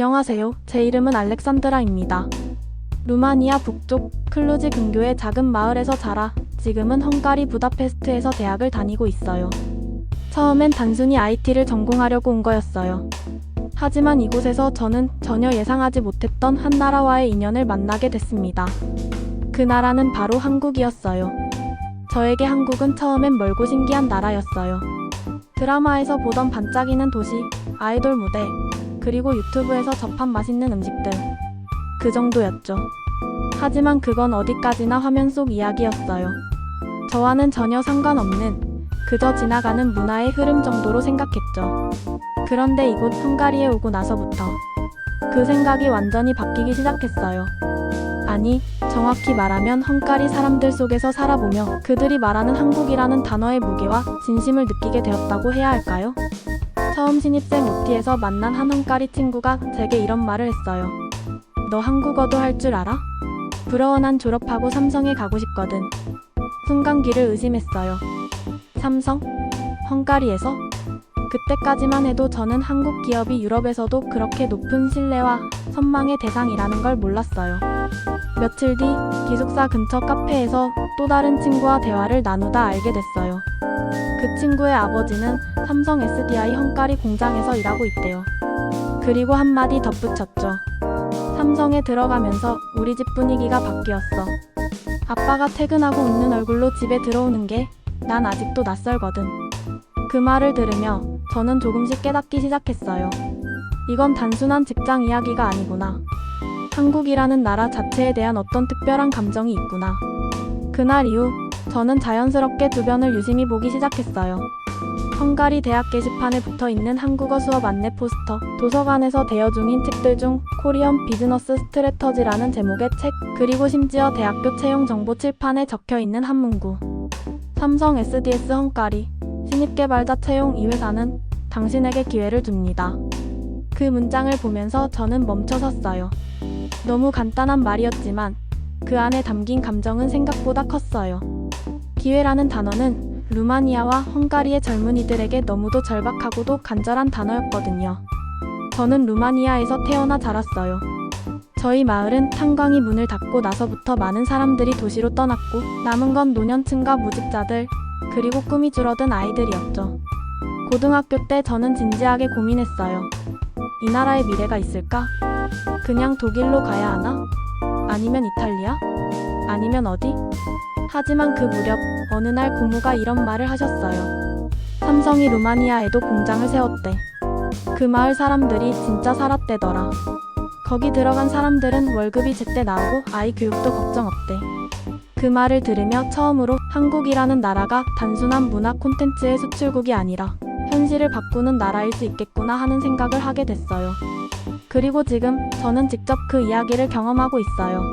안녕하세요. 제 이름은 알렉산드라입니다. 루마니아 북쪽 클루지 근교의 작은 마을에서 자라 지금은 헝가리 부다페스트에서 대학을 다니고 있어요. 처음엔 단순히 IT를 전공하려고 온 거였어요. 하지만 이곳에서 저는 전혀 예상하지 못했던 한 나라와의 인연을 만나게 됐습니다. 그 나라는 바로 한국이었어요. 저에게 한국은 처음엔 멀고 신기한 나라였어요. 드라마에서 보던 반짝이는 도시, 아이돌 무대, 그리고 유튜브에서 접한 맛있는 음식들. 그 정도였죠. 하지만 그건 어디까지나 화면 속 이야기였어요. 저와는 전혀 상관없는 그저 지나가는 문화의 흐름 정도로 생각했죠. 그런데 이곳 헝가리에 오고 나서부터 그 생각이 완전히 바뀌기 시작했어요. 아니, 정확히 말하면 헝가리 사람들 속에서 살아보며 그들이 말하는 한국이라는 단어의 무게와 진심을 느끼게 되었다고 해야 할까요? 처음 신입생 OT에서 만난 한 헝가리 친구가 제게 이런 말을 했어요. 너 한국어도 할 줄 알아? 부러워. 난 졸업하고 삼성에 가고 싶거든. 순간 귀를 의심했어요. 삼성? 헝가리에서? 그때까지만 해도 저는 한국 기업이 유럽에서도 그렇게 높은 신뢰와 선망의 대상이라는 걸 몰랐어요. 며칠 뒤 기숙사 근처 카페에서 또 다른 친구와 대화를 나누다 알게 됐어요. 그 친구의 아버지는 삼성 SDI 헝가리 공장에서 일하고 있대요. 그리고 한마디 덧붙였죠. 삼성에 들어가면서 우리 집 분위기가 바뀌었어. 아빠가 퇴근하고 웃는 얼굴로 집에 들어오는 게 난 아직도 낯설거든. 그 말을 들으며 저는 조금씩 깨닫기 시작했어요. 이건 단순한 직장 이야기가 아니구나. 한국이라는 나라 자체에 대한 어떤 특별한 감정이 있구나. 그날 이후 저는 자연스럽게 주변을 유심히 보기 시작했어요. 헝가리 대학 게시판에 붙어있는 한국어 수업 안내 포스터, 도서관에서 대여 중인 책들 중 코리언 비즈너스 스트래터지라는 제목의 책, 그리고 심지어 대학교 채용 정보 칠판에 적혀있는 한 문구. 삼성 SDS 헝가리, 신입개발자 채용 이 회사는 당신에게 기회를 줍니다. 그 문장을 보면서 저는 멈춰섰어요. 너무 간단한 말이었지만 그 안에 담긴 감정은 생각보다 컸어요. 기회라는 단어는 루마니아와 헝가리의 젊은이들에게 너무도 절박하고도 간절한 단어였거든요. 저는 루마니아에서 태어나 자랐어요. 저희 마을은 탄광이 문을 닫고 나서부터 많은 사람들이 도시로 떠났고 남은 건 노년층과 무직자들, 그리고 꿈이 줄어든 아이들이었죠. 고등학교 때 저는 진지하게 고민했어요. 이 나라에 미래가 있을까? 그냥 독일로 가야 하나? 아니면 이탈리아? 아니면 어디? 하지만 그 무렵 어느 날 고모가 이런 말을 하셨어요. 삼성이 루마니아에도 공장을 세웠대. 그 마을 사람들이 진짜 살았대더라. 거기 들어간 사람들은 월급이 제때 나오고 아이 교육도 걱정 없대. 그 말을 들으며 처음으로 한국이라는 나라가 단순한 문화 콘텐츠의 수출국이 아니라 현실을 바꾸는 나라일 수 있겠구나 하는 생각을 하게 됐어요. 그리고 지금 저는 직접 그 이야기를 경험하고 있어요.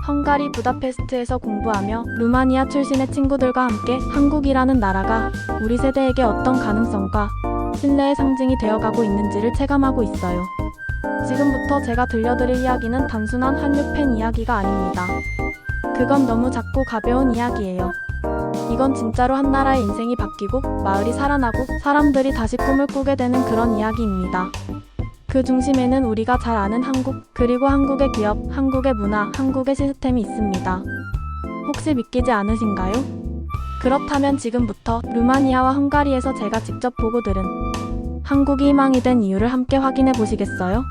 헝가리 부다페스트에서 공부하며 루마니아 출신의 친구들과 함께 한국이라는 나라가 우리 세대에게 어떤 가능성과 신뢰의 상징이 되어가고 있는지를 체감하고 있어요. 지금부터 제가 들려드릴 이야기는 단순한 한류 팬 이야기가 아닙니다. 그건 너무 작고 가벼운 이야기예요. 이건 진짜로 한 나라의 인생이 바뀌고 마을이 살아나고 사람들이 다시 꿈을 꾸게 되는 그런 이야기입니다. 그 중심에는 우리가 잘 아는 한국, 그리고 한국의 기업, 한국의 문화, 한국의 시스템이 있습니다. 혹시 믿기지 않으신가요? 그렇다면 지금부터 루마니아와 헝가리에서 제가 직접 보고 들은 한국이 희망이 된 이유를 함께 확인해 보시겠어요?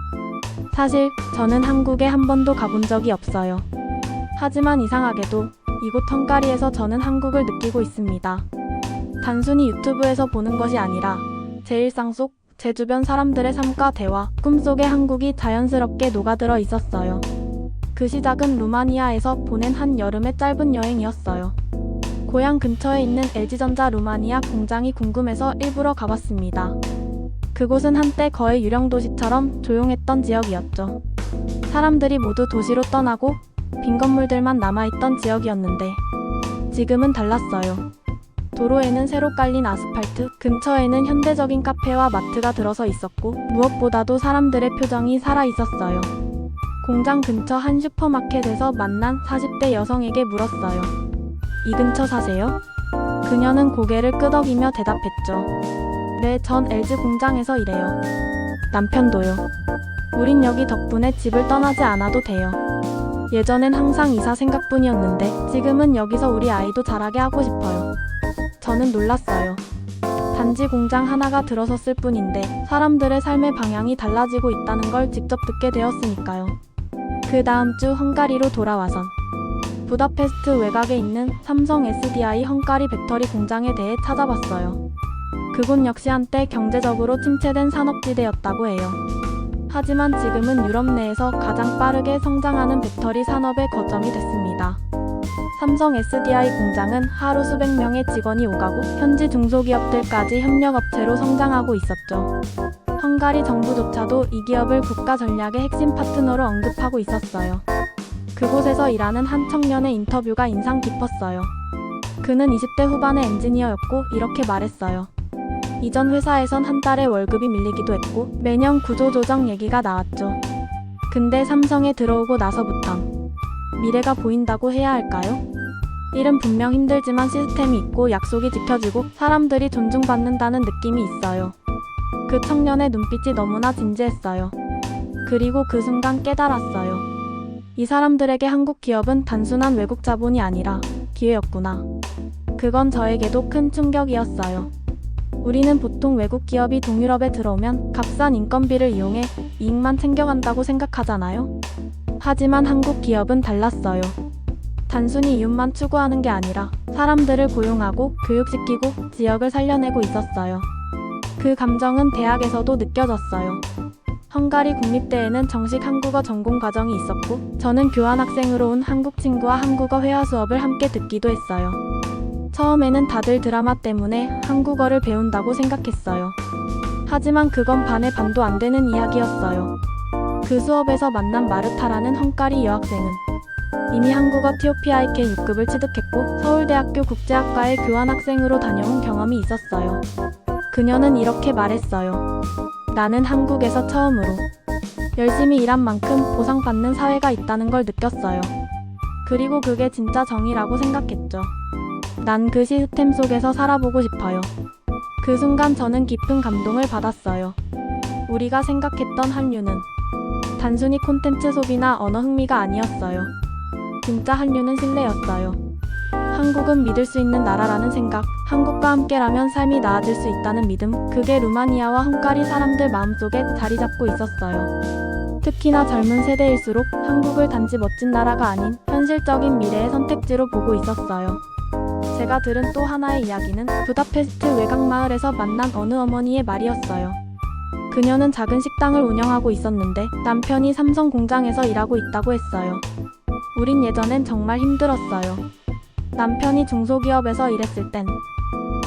사실 저는 한국에 한 번도 가본 적이 없어요. 하지만 이상하게도 이곳 헝가리에서 저는 한국을 느끼고 있습니다. 단순히 유튜브에서 보는 것이 아니라 제 일상 속, 제 주변 사람들의 삶과 대화, 꿈속에 한국이 자연스럽게 녹아들어 있었어요. 그 시작은 루마니아에서 보낸 한 여름의 짧은 여행이었어요. 고향 근처에 있는 LG전자 루마니아 공장이 궁금해서 일부러 가봤습니다. 그곳은 한때 거의 유령 도시처럼 조용했던 지역이었죠. 사람들이 모두 도시로 떠나고 빈 건물들만 남아있던 지역이었는데 지금은 달랐어요. 도로에는 새로 깔린 아스팔트, 근처에는 현대적인 카페와 마트가 들어서 있었고 무엇보다도 사람들의 표정이 살아있었어요. 공장 근처 한 슈퍼마켓에서 만난 40대 여성에게 물었어요. 이 근처 사세요? 그녀는 고개를 끄덕이며 대답했죠. 네, 전 LG 공장에서 일해요. 남편도요. 우린 여기 덕분에 집을 떠나지 않아도 돼요. 예전엔 항상 이사 생각뿐이었는데 지금은 여기서 우리 아이도 자라게 하고 싶어요. 저는 놀랐어요. 단지 공장 하나가 들어섰을 뿐인데 사람들의 삶의 방향이 달라지고 있다는 걸 직접 듣게 되었으니까요. 그 다음 주 헝가리로 돌아와선 부다페스트 외곽에 있는 삼성 SDI 헝가리 배터리 공장에 대해 찾아봤어요. 그곳 역시 한때 경제적으로 침체된 산업지대였다고 해요. 하지만 지금은 유럽 내에서 가장 빠르게 성장하는 배터리 산업의 거점이 됐습니다. 삼성 SDI 공장은 하루 수백 명의 직원이 오가고 현지 중소기업들까지 협력업체로 성장하고 있었죠. 헝가리 정부조차도 이 기업을 국가 전략의 핵심 파트너로 언급하고 있었어요. 그곳에서 일하는 한 청년의 인터뷰가 인상 깊었어요. 그는 20대 후반의 엔지니어였고 이렇게 말했어요. 이전 회사에선 한 달에 월급이 밀리기도 했고 매년 구조조정 얘기가 나왔죠. 근데 삼성에 들어오고 나서부턴 미래가 보인다고 해야 할까요? 일은 분명 힘들지만 시스템이 있고 약속이 지켜지고 사람들이 존중받는다는 느낌이 있어요. 그 청년의 눈빛이 너무나 진지했어요. 그리고 그 순간 깨달았어요. 이 사람들에게 한국 기업은 단순한 외국 자본이 아니라 기회였구나. 그건 저에게도 큰 충격이었어요. 우리는 보통 외국 기업이 동유럽에 들어오면 값싼 인건비를 이용해 이익만 챙겨간다고 생각하잖아요. 하지만 한국 기업은 달랐어요. 단순히 이윤만 추구하는 게 아니라 사람들을 고용하고 교육시키고 지역을 살려내고 있었어요. 그 감정은 대학에서도 느껴졌어요. 헝가리 국립대에는 정식 한국어 전공 과정이 있었고 저는 교환학생으로 온 한국 친구와 한국어 회화 수업을 함께 듣기도 했어요. 처음에는 다들 드라마 때문에 한국어를 배운다고 생각했어요. 하지만 그건 반의 반도 안 되는 이야기였어요. 그 수업에서 만난 마르타라는 헝가리 여학생은 이미 한국어 TOPIK 6급을 취득했고 서울대학교 국제학과에 교환학생으로 다녀온 경험이 있었어요. 그녀는 이렇게 말했어요. 나는 한국에서 처음으로 열심히 일한 만큼 보상받는 사회가 있다는 걸 느꼈어요. 그리고 그게 진짜 정의라고 생각했죠. 난 그 시스템 속에서 살아보고 싶어요. 그 순간 저는 깊은 감동을 받았어요. 우리가 생각했던 한류는 단순히 콘텐츠 소비나 언어 흥미가 아니었어요. 진짜 한류는 신뢰였어요. 한국은 믿을 수 있는 나라라는 생각, 한국과 함께라면 삶이 나아질 수 있다는 믿음, 그게 루마니아와 헝가리 사람들 마음속에 자리 잡고 있었어요. 특히나 젊은 세대일수록 한국을 단지 멋진 나라가 아닌 현실적인 미래의 선택지로 보고 있었어요. 제가 들은 또 하나의 이야기는 부다페스트 외곽 마을에서 만난 어느 어머니의 말이었어요. 그녀는 작은 식당을 운영하고 있었는데 남편이 삼성 공장에서 일하고 있다고 했어요. 우린 예전엔 정말 힘들었어요. 남편이 중소기업에서 일했을 땐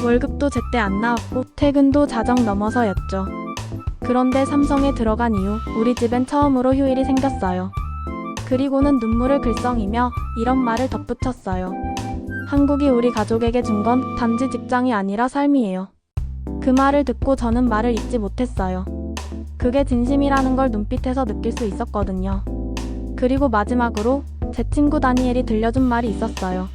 월급도 제때 안 나왔고 퇴근도 자정 넘어서였죠. 그런데 삼성에 들어간 이후 우리 집엔 처음으로 휴일이 생겼어요. 그리고는 눈물을 글썽이며 이런 말을 덧붙였어요. 한국이 우리 가족에게 준 건 단지 직장이 아니라 삶이에요. 그 말을 듣고 저는 말을 잇지 못했어요. 그게 진심이라는 걸 눈빛에서 느낄 수 있었거든요. 그리고 마지막으로 제 친구 다니엘이 들려준 말이 있었어요.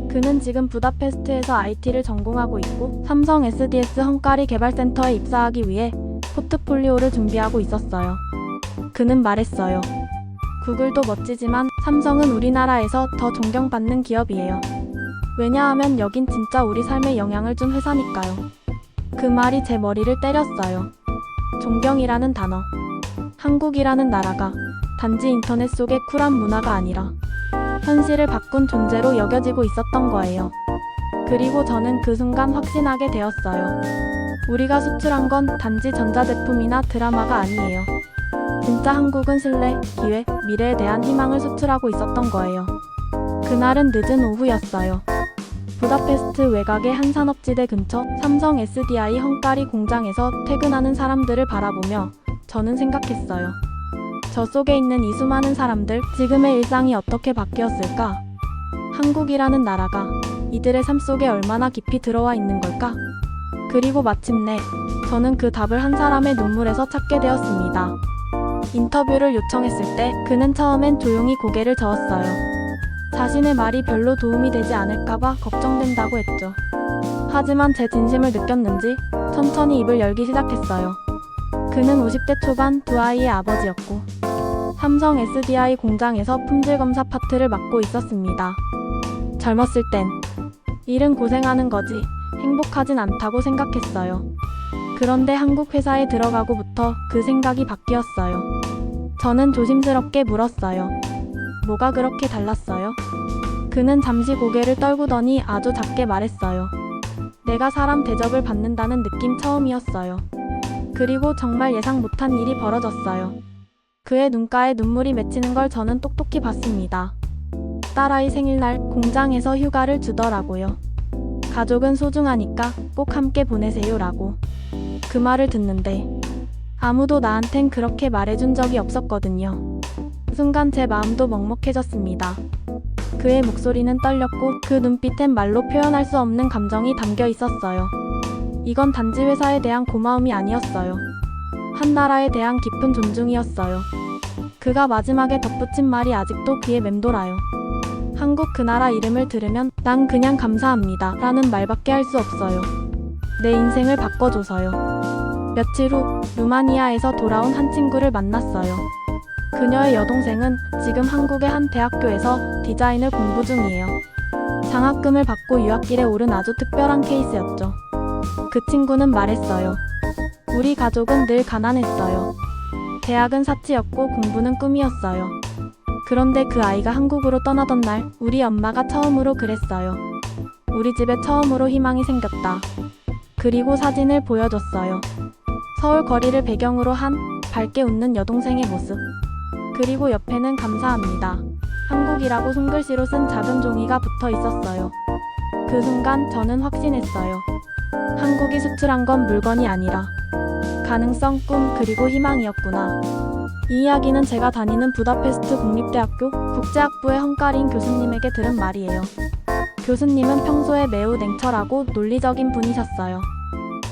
그는 지금 부다페스트에서 IT를 전공하고 있고 삼성 SDS 헝가리 개발센터에 입사하기 위해 포트폴리오를 준비하고 있었어요. 그는 말했어요. 구글도 멋지지만 삼성은 우리나라에서 더 존경받는 기업이에요. 왜냐하면 여긴 진짜 우리 삶에 영향을 준 회사니까요. 그 말이 제 머리를 때렸어요. 존경이라는 단어. 한국이라는 나라가 단지 인터넷 속의 쿨한 문화가 아니라 현실을 바꾼 존재로 여겨지고 있었던 거예요. 그리고 저는 그 순간 확신하게 되었어요. 우리가 수출한 건 단지 전자제품이나 드라마가 아니에요. 진짜 한국은 신뢰, 기회, 미래에 대한 희망을 수출하고 있었던 거예요. 그날은 늦은 오후였어요. 부다페스트 외곽의 한 산업지대 근처 삼성 SDI 헝가리 공장에서 퇴근하는 사람들을 바라보며 저는 생각했어요. 저 속에 있는 이 수많은 사람들, 지금의 일상이 어떻게 바뀌었을까? 한국이라는 나라가 이들의 삶 속에 얼마나 깊이 들어와 있는 걸까? 그리고 마침내 저는 그 답을 한 사람의 눈물에서 찾게 되었습니다. 인터뷰를 요청했을 때 그는 처음엔 조용히 고개를 저었어요. 자신의 말이 별로 도움이 되지 않을까봐 걱정된다고 했죠. 하지만 제 진심을 느꼈는지 천천히 입을 열기 시작했어요. 그는 50대 초반 두 아이의 아버지였고 삼성 SDI 공장에서 품질 검사 파트를 맡고 있었습니다. 젊었을 땐 일은 고생하는 거지 행복하진 않다고 생각했어요. 그런데 한국 회사에 들어가고부터 그 생각이 바뀌었어요. 저는 조심스럽게 물었어요. 뭐가 그렇게 달랐어요? 그는 잠시 고개를 떨구더니 아주 작게 말했어요. 내가 사람 대접을 받는다는 느낌 처음이었어요. 그리고 정말 예상 못한 일이 벌어졌어요. 그의 눈가에 눈물이 맺히는 걸 저는 똑똑히 봤습니다. 딸아이 생일날 공장에서 휴가를 주더라고요. 가족은 소중하니까 꼭 함께 보내세요라고. 그 말을 듣는데 아무도 나한텐 그렇게 말해준 적이 없었거든요. 순간 제 마음도 먹먹해졌습니다. 그의 목소리는 떨렸고 그 눈빛엔 말로 표현할 수 없는 감정이 담겨 있었어요. 이건 단지 회사에 대한 고마움이 아니었어요. 한 나라에 대한 깊은 존중이었어요. 그가 마지막에 덧붙인 말이 아직도 귀에 맴돌아요. 한국 그 나라 이름을 들으면 난 그냥 감사합니다 라는 말밖에 할 수 없어요. 내 인생을 바꿔줘서요. 며칠 후 루마니아에서 돌아온 한 친구를 만났어요. 그녀의 여동생은 지금 한국의 한 대학교에서 디자인을 공부 중이에요. 장학금을 받고 유학길에 오른 아주 특별한 케이스였죠. 그 친구는 말했어요. 우리 가족은 늘 가난했어요. 대학은 사치였고 공부는 꿈이었어요. 그런데 그 아이가 한국으로 떠나던 날 우리 엄마가 처음으로 그랬어요. 우리 집에 처음으로 희망이 생겼다. 그리고 사진을 보여줬어요. 서울 거리를 배경으로 한 밝게 웃는 여동생의 모습. 그리고 옆에는 감사합니다. 한국이라고 손글씨로 쓴 작은 종이가 붙어 있었어요. 그 순간 저는 확신했어요. 한국이 수출한 건 물건이 아니라 가능성, 꿈, 그리고 희망이었구나. 이 이야기는 제가 다니는 부다페스트 국립대학교 국제학부의 헝가리인 교수님에게 들은 말이에요. 교수님은 평소에 매우 냉철하고 논리적인 분이셨어요.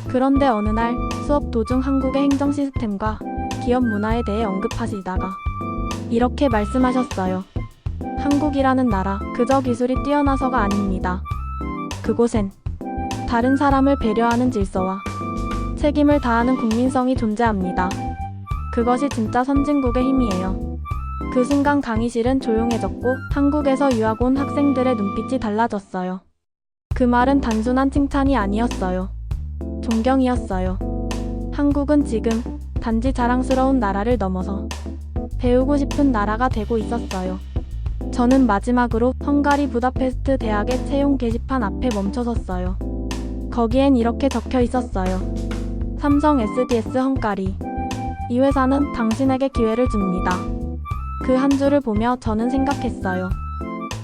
그런데 어느 날 수업 도중 한국의 행정 시스템과 기업 문화에 대해 언급하시다가 이렇게 말씀하셨어요. 한국이라는 나라, 그저 기술이 뛰어나서가 아닙니다. 그곳엔 다른 사람을 배려하는 질서와 책임을 다하는 국민성이 존재합니다. 그것이 진짜 선진국의 힘이에요. 그 순간 강의실은 조용해졌고 한국에서 유학 온 학생들의 눈빛이 달라졌어요. 그 말은 단순한 칭찬이 아니었어요. 존경이었어요. 한국은 지금 단지 자랑스러운 나라를 넘어서 배우고 싶은 나라가 되고 있었어요. 저는 마지막으로 헝가리 부다페스트 대학의 채용 게시판 앞에 멈춰섰어요. 거기엔 이렇게 적혀 있었어요. 삼성 SDS 헝가리. 이 회사는 당신에게 기회를 줍니다. 그 한 줄을 보며 저는 생각했어요.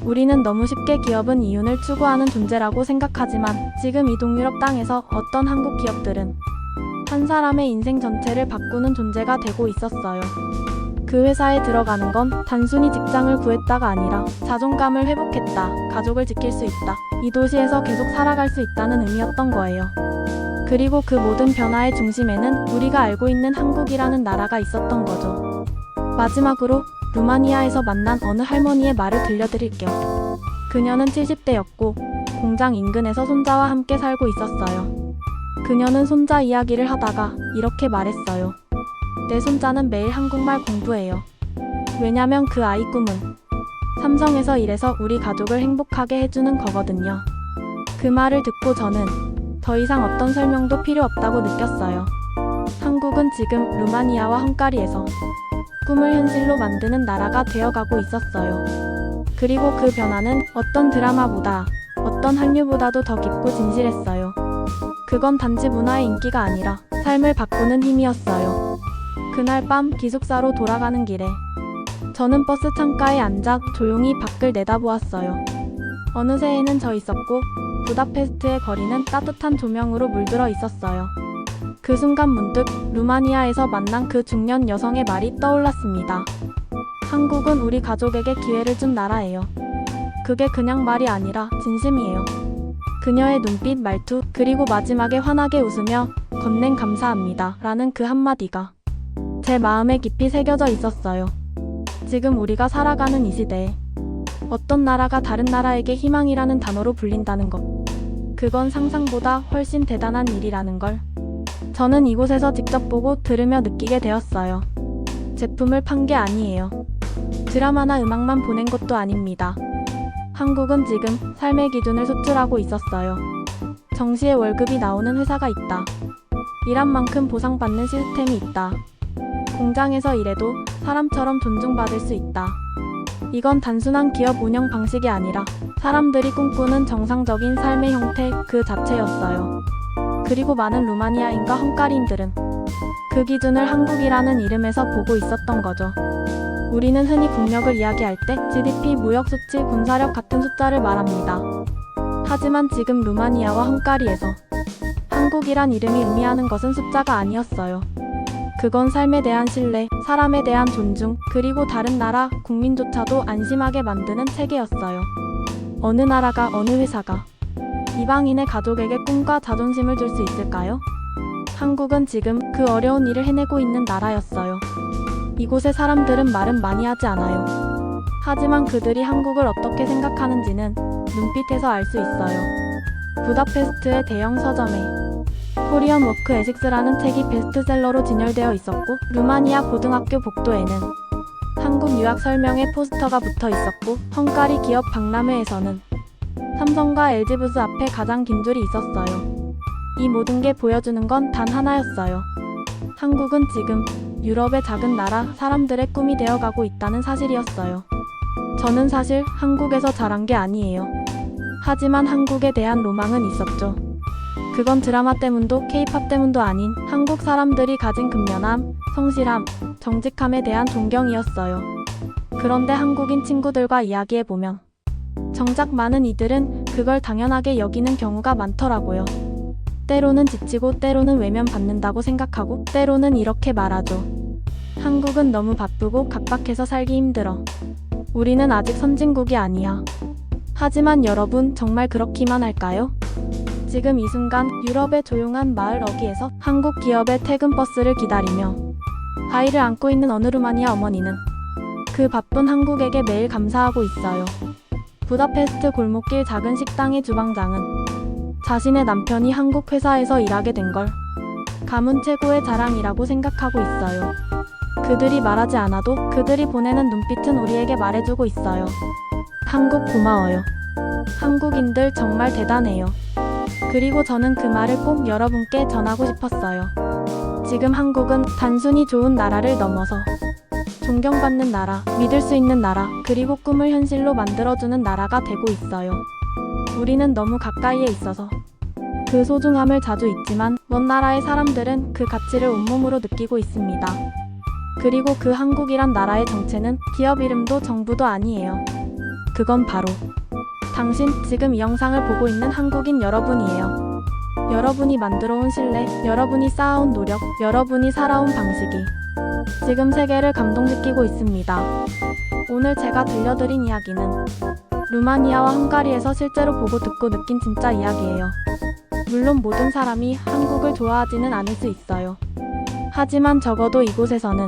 우리는 너무 쉽게 기업은 이윤을 추구하는 존재라고 생각하지만 지금 이 동유럽 땅에서 어떤 한국 기업들은 한 사람의 인생 전체를 바꾸는 존재가 되고 있었어요. 그 회사에 들어가는 건 단순히 직장을 구했다가 아니라 자존감을 회복했다, 가족을 지킬 수 있다, 이 도시에서 계속 살아갈 수 있다는 의미였던 거예요. 그리고 그 모든 변화의 중심에는 우리가 알고 있는 한국이라는 나라가 있었던 거죠. 마지막으로 루마니아에서 만난 어느 할머니의 말을 들려드릴게요. 그녀는 70대였고 공장 인근에서 손자와 함께 살고 있었어요. 그녀는 손자 이야기를 하다가 이렇게 말했어요. 내 손자는 매일 한국말 공부해요. 왜냐면 그 아이 꿈은 삼성에서 일해서 우리 가족을 행복하게 해주는 거거든요. 그 말을 듣고 저는 더 이상 어떤 설명도 필요 없다고 느꼈어요. 한국은 지금 루마니아와 헝가리에서 꿈을 현실로 만드는 나라가 되어가고 있었어요. 그리고 그 변화는 어떤 드라마보다, 어떤 한류보다도 더 깊고 진실했어요. 그건 단지 문화의 인기가 아니라 삶을 바꾸는 힘이었어요. 그날 밤 기숙사로 돌아가는 길에 저는 버스 창가에 앉아 조용히 밖을 내다보았어요. 어느새에는 져 있었고 부다페스트의 거리는 따뜻한 조명으로 물들어 있었어요. 그 순간 문득 루마니아에서 만난 그 중년 여성의 말이 떠올랐습니다. 한국은 우리 가족에게 기회를 준 나라예요. 그게 그냥 말이 아니라 진심이에요. 그녀의 눈빛, 말투, 그리고 마지막에 환하게 웃으며 건넨 감사합니다 라는 그 한마디가 제 마음에 깊이 새겨져 있었어요. 지금 우리가 살아가는 이 시대에 어떤 나라가 다른 나라에게 희망이라는 단어로 불린다는 것, 그건 상상보다 훨씬 대단한 일이라는 걸 저는 이곳에서 직접 보고 들으며 느끼게 되었어요. 제품을 판 게 아니에요. 드라마나 음악만 보낸 것도 아닙니다. 한국은 지금 삶의 기준을 수출하고 있었어요. 정시에 월급이 나오는 회사가 있다. 일한 만큼 보상받는 시스템이 있다. 공장에서 일해도 사람처럼 존중받을 수 있다. 이건 단순한 기업 운영 방식이 아니라 사람들이 꿈꾸는 정상적인 삶의 형태 그 자체였어요. 그리고 많은 루마니아인과 헝가리인들은 그 기준을 한국이라는 이름에서 보고 있었던 거죠. 우리는 흔히 국력을 이야기할 때 GDP, 무역 수치, 군사력 같은 숫자를 말합니다. 하지만 지금 루마니아와 헝가리에서 한국이란 이름이 의미하는 것은 숫자가 아니었어요. 그건 삶에 대한 신뢰, 사람에 대한 존중, 그리고 다른 나라 국민조차도 안심하게 만드는 체계였어요. 어느 나라가, 어느 회사가 이방인의 가족에게 꿈과 자존심을 줄 수 있을까요? 한국은 지금 그 어려운 일을 해내고 있는 나라였어요. 이곳의 사람들은 말은 많이 하지 않아요. 하지만 그들이 한국을 어떻게 생각하는지는 눈빛에서 알 수 있어요. 부다페스트의 대형 서점에 코리안 워크 에식스라는 책이 베스트셀러로 진열되어 있었고, 루마니아 고등학교 복도에는 한국 유학 설명회 포스터가 붙어 있었고, 헝가리 기업 박람회에서는 삼성과 LG부스 앞에 가장 긴 줄이 있었어요. 이 모든 게 보여주는 건 단 하나였어요. 한국은 지금 유럽의 작은 나라, 사람들의 꿈이 되어가고 있다는 사실이었어요. 저는 사실 한국에서 자란 게 아니에요. 하지만 한국에 대한 로망은 있었죠. 그건 드라마 때문도 K-팝 때문도 아닌 한국 사람들이 가진 근면함, 성실함, 정직함에 대한 존경이었어요. 그런데 한국인 친구들과 이야기해보면 정작 많은 이들은 그걸 당연하게 여기는 경우가 많더라고요. 때로는 지치고 때로는 외면받는다고 생각하고 때로는 이렇게 말하죠. 한국은 너무 바쁘고 각박해서 살기 힘들어. 우리는 아직 선진국이 아니야. 하지만 여러분, 정말 그렇기만 할까요? 지금 이 순간 유럽의 조용한 마을 어귀에서 한국 기업의 퇴근버스를 기다리며 아이를 안고 있는 어느 루마니아 어머니는 그 바쁜 한국에게 매일 감사하고 있어요. 부다페스트 골목길 작은 식당의 주방장은 자신의 남편이 한국 회사에서 일하게 된 걸 가문 최고의 자랑이라고 생각하고 있어요. 그들이 말하지 않아도 그들이 보내는 눈빛은 우리에게 말해주고 있어요. 한국 고마워요. 한국인들 정말 대단해요. 그리고 저는 그 말을 꼭 여러분께 전하고 싶었어요. 지금 한국은 단순히 좋은 나라를 넘어서 존경받는 나라, 믿을 수 있는 나라, 그리고 꿈을 현실로 만들어주는 나라가 되고 있어요. 우리는 너무 가까이에 있어서 그 소중함을 자주 잊지만 먼 나라의 사람들은 그 가치를 온몸으로 느끼고 있습니다. 그리고 그 한국이란 나라의 정체는 기업 이름도 정부도 아니에요. 그건 바로 당신, 지금 이 영상을 보고 있는 한국인 여러분이에요. 여러분이 만들어온 신뢰, 여러분이 쌓아온 노력, 여러분이 살아온 방식이 지금 세계를 감동시키고 있습니다. 오늘 제가 들려드린 이야기는 루마니아와 헝가리에서 실제로 보고 듣고 느낀 진짜 이야기예요. 물론 모든 사람이 한국을 좋아하지는 않을 수 있어요. 하지만 적어도 이곳에서는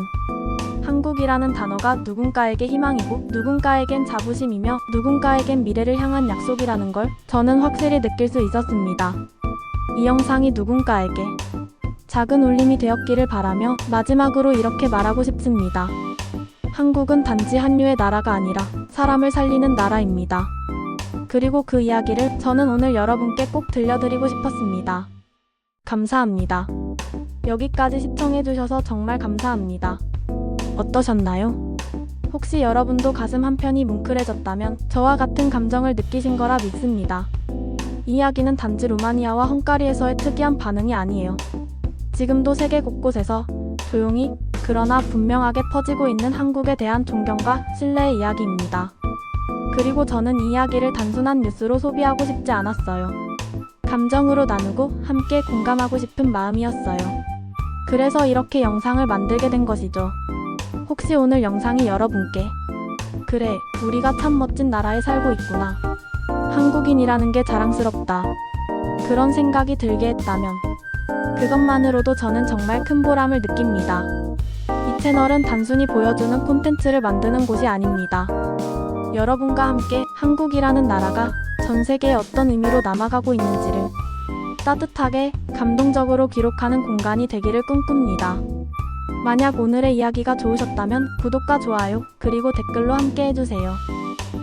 한국이라는 단어가 누군가에게 희망이고 누군가에겐 자부심이며 누군가에겐 미래를 향한 약속이라는 걸 저는 확실히 느낄 수 있었습니다. 이 영상이 누군가에게 작은 울림이 되었기를 바라며 마지막으로 이렇게 말하고 싶습니다. 한국은 단지 한류의 나라가 아니라 사람을 살리는 나라입니다. 그리고 그 이야기를 저는 오늘 여러분께 꼭 들려드리고 싶었습니다. 감사합니다. 여기까지 시청해주셔서 정말 감사합니다. 어떠셨나요? 혹시 여러분도 가슴 한편이 뭉클해졌다면 저와 같은 감정을 느끼신 거라 믿습니다. 이 이야기는 단지 루마니아와 헝가리에서의 특이한 반응이 아니에요. 지금도 세계 곳곳에서 조용히 그러나 분명하게 퍼지고 있는 한국에 대한 존경과 신뢰의 이야기입니다. 그리고 저는 이 이야기를 단순한 뉴스로 소비하고 싶지 않았어요. 감정으로 나누고 함께 공감하고 싶은 마음이었어요. 그래서 이렇게 영상을 만들게 된 것이죠. 혹시 오늘 영상이 여러분께 그래, 우리가 참 멋진 나라에 살고 있구나, 한국인이라는 게 자랑스럽다, 그런 생각이 들게 했다면 그것만으로도 저는 정말 큰 보람을 느낍니다. 이 채널은 단순히 보여주는 콘텐츠를 만드는 곳이 아닙니다. 여러분과 함께 한국이라는 나라가 전 세계에 어떤 의미로 남아가고 있는지를 따뜻하게, 감동적으로 기록하는 공간이 되기를 꿈꿉니다. 만약 오늘의 이야기가 좋으셨다면 구독과 좋아요, 그리고 댓글로 함께 해주세요.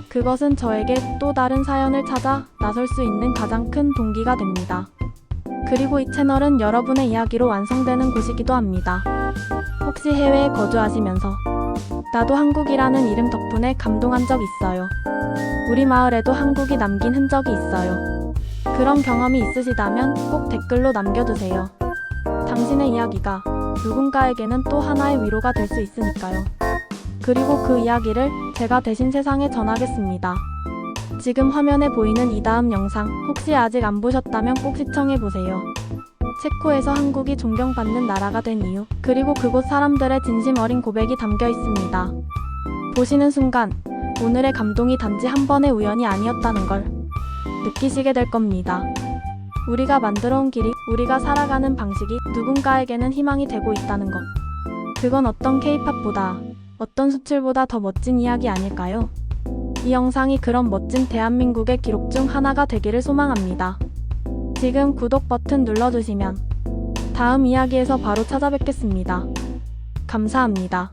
그것은 저에게 또 다른 사연을 찾아 나설 수 있는 가장 큰 동기가 됩니다. 그리고 이 채널은 여러분의 이야기로 완성되는 곳이기도 합니다. 혹시 해외에 거주하시면서 나도 한국이라는 이름 덕분에 감동한 적 있어요. 우리 마을에도 한국이 남긴 흔적이 있어요. 그런 경험이 있으시다면 꼭 댓글로 남겨주세요. 당신의 이야기가 누군가에게는 또 하나의 위로가 될 수 있으니까요. 그리고 그 이야기를 제가 대신 세상에 전하겠습니다. 지금 화면에 보이는 이 다음 영상 혹시 아직 안 보셨다면 꼭 시청해보세요. 체코에서 한국이 존경받는 나라가 된 이유, 그리고 그곳 사람들의 진심 어린 고백이 담겨 있습니다. 보시는 순간 오늘의 감동이 단지 한 번의 우연이 아니었다는 걸 느끼시게 될 겁니다. 우리가 만들어온 길이, 우리가 살아가는 방식이 누군가에게는 희망이 되고 있다는 것. 그건 어떤 K-팝보다, 어떤 수출보다 더 멋진 이야기 아닐까요? 이 영상이 그런 멋진 대한민국의 기록 중 하나가 되기를 소망합니다. 지금 구독 버튼 눌러주시면 다음 이야기에서 바로 찾아뵙겠습니다. 감사합니다.